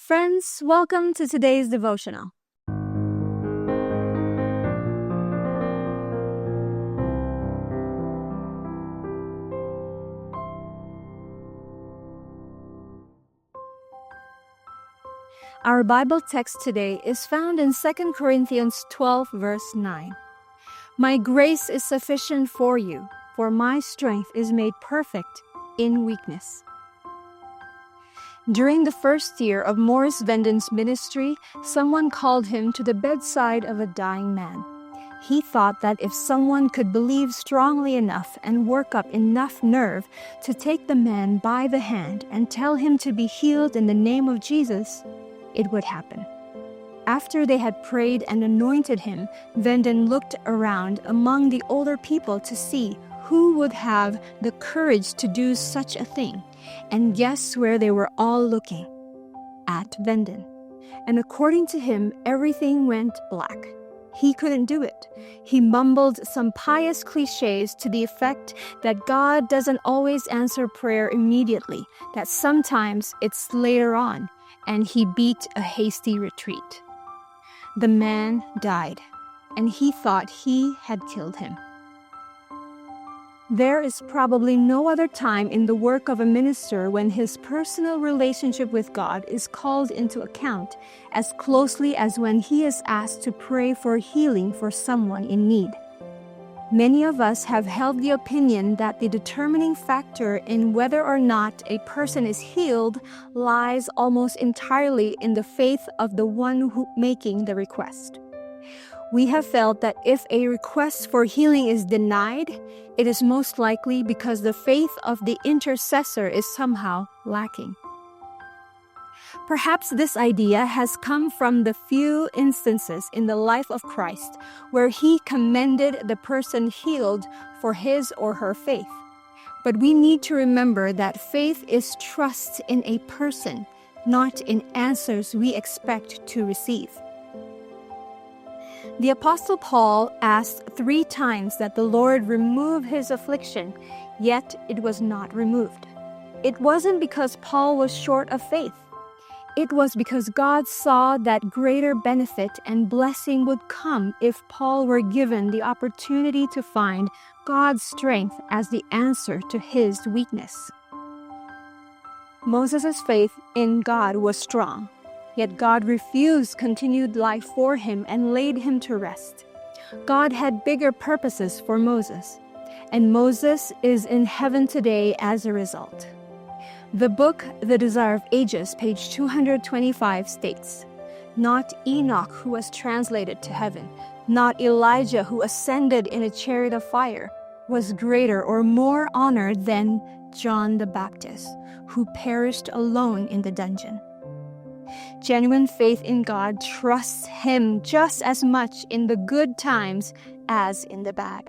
Friends, welcome to today's devotional. Our Bible text today is found in 2 Corinthians 12, verse 9. My grace is sufficient for you, for my strength is made perfect in weakness. During the first year of Morris Venden's ministry, someone called him to the bedside of a dying man. He thought that if someone could believe strongly enough and work up enough nerve to take the man by the hand and tell him to be healed in the name of Jesus, it would happen. After they had prayed and anointed him, Venden looked around among the older people to see who would have the courage to do such a thing. And guess where they were all looking? At Venden. And according to him, everything went black. He couldn't do it. He mumbled some pious cliches to the effect that God doesn't always answer prayer immediately, that sometimes it's later on, and he beat a hasty retreat. The man died, and he thought he had killed him. There is probably no other time in the work of a minister when his personal relationship with God is called into account as closely as when he is asked to pray for healing for someone in need. Many of us have held the opinion that the determining factor in whether or not a person is healed lies almost entirely in the faith of the one making the request. We have felt that if a request for healing is denied, it is most likely because the faith of the intercessor is somehow lacking. Perhaps this idea has come from the few instances in the life of Christ where he commended the person healed for his or her faith. But we need to remember that faith is trust in a person, not in answers we expect to receive. The Apostle Paul asked 3 times that the Lord remove his affliction, yet it was not removed. It wasn't because Paul was short of faith. It was because God saw that greater benefit and blessing would come if Paul were given the opportunity to find God's strength as the answer to his weakness. Moses' faith in God was strong. Yet God refused continued life for him and laid him to rest. God had bigger purposes for Moses, and Moses is in heaven today as a result. The book The Desire of Ages, page 225 states, "Not Enoch who was translated to heaven, not Elijah who ascended in a chariot of fire, was greater or more honored than John the Baptist, who perished alone in the dungeon." Genuine faith in God trusts him just as much in the good times as in the bad.